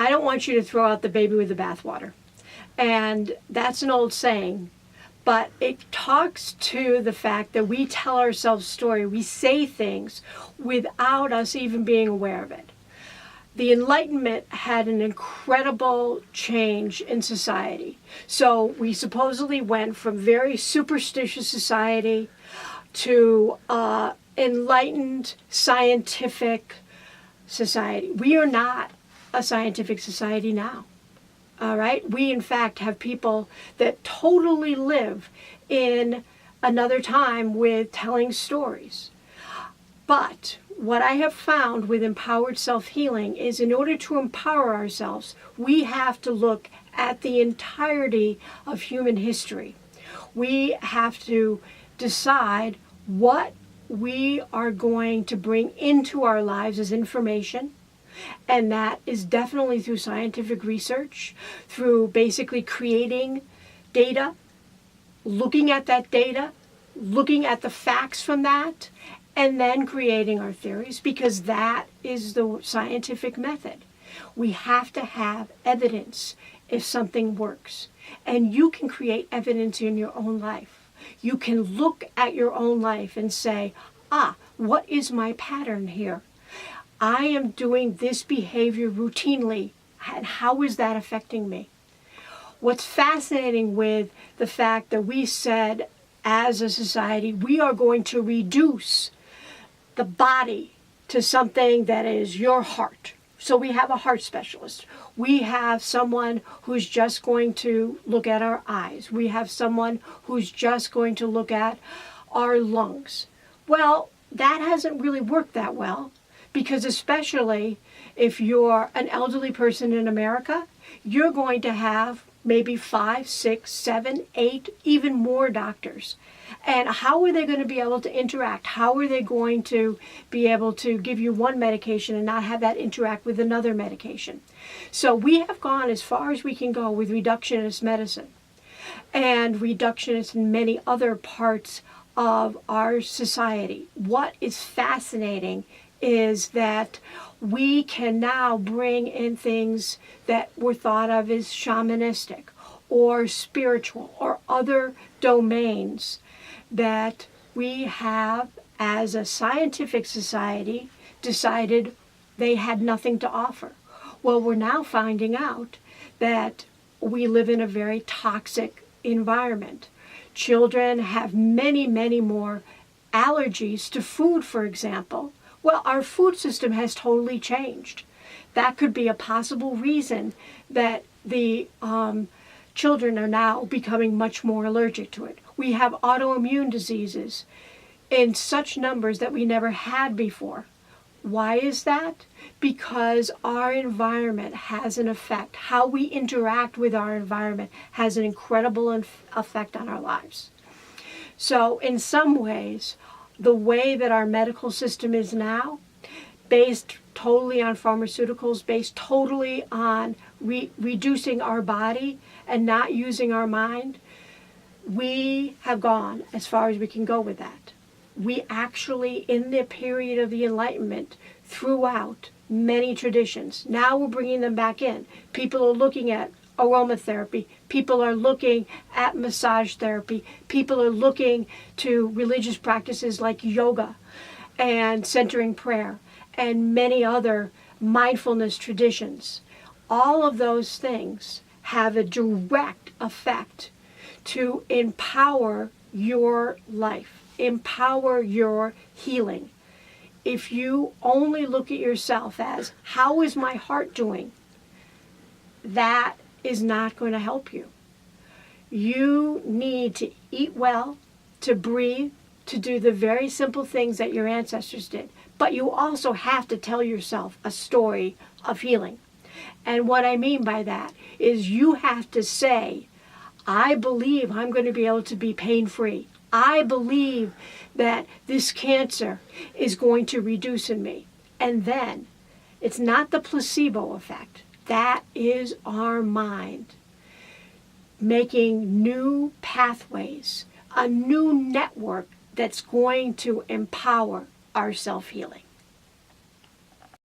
I don't want you to throw out the baby with the bathwater. And that's an old saying, but it talks to the fact that we tell ourselves story. We say things without us even being aware of it. The Enlightenment had an incredible change in society. So we supposedly went from very superstitious society to enlightened scientific society. We are not a scientific society now. All right? We, in fact, have people that totally live in another time with telling stories. But what I have found with empowered self-healing is in order to empower ourselves, we have to look at the entirety of human history. We have to decide what we are going to bring into our lives as information. And that is definitely through scientific research, through basically creating data, looking at that data, looking at the facts from that, and then creating our theories, because that is the scientific method. We have to have evidence if something works. And you can create evidence in your own life. You can look at your own life and say, what is my pattern here? I am doing this behavior routinely, and how is that affecting me? What's fascinating with the fact that we said as a society, we are going to reduce the body to something that is your heart. So we have a heart specialist. We have someone who's just going to look at our eyes. We have someone who's just going to look at our lungs. Well, that hasn't really worked that well. Because especially if you're an elderly person in America, you're going to have maybe 5, 6, 7, 8, even more doctors. And how are they going to be able to interact? How are they going to be able to give you one medication and not have that interact with another medication? So we have gone as far as we can go with reductionist medicine and reductionists in many other parts of our society. What is fascinating is that we can now bring in things that were thought of as shamanistic or spiritual or other domains that we have, as a scientific society, decided they had nothing to offer. Well, we're now finding out that we live in a very toxic environment. Children have many, many more allergies to food, for example. Well, our food system has totally changed. That could be a possible reason that the children are now becoming much more allergic to it. We have autoimmune diseases in such numbers that we never had before. Why is that? Because our environment has an effect. How we interact with our environment has an incredible effect on our lives. So in some ways, the way that our medical system is now, based totally on pharmaceuticals, based totally on reducing our body and not using our mind, we have gone as far as we can go with that. We actually, in the period of the Enlightenment, threw out many traditions. Now we're bringing them back in. People are looking at aromatherapy. People are looking at massage therapy. People are looking to religious practices like yoga and centering prayer and many other mindfulness traditions. All of those things have a direct effect to empower your life, empower your healing. If you only look at yourself as, how is my heart doing? That is not going to help you. You need to eat well, to breathe, to do the very simple things that your ancestors did. But you also have to tell yourself a story of healing. And what I mean by that is you have to say, I believe I'm going to be able to be pain-free. I believe that this cancer is going to reduce in me. And then, it's not the placebo effect. That is our mind making new pathways, a new network that's going to empower our self-healing.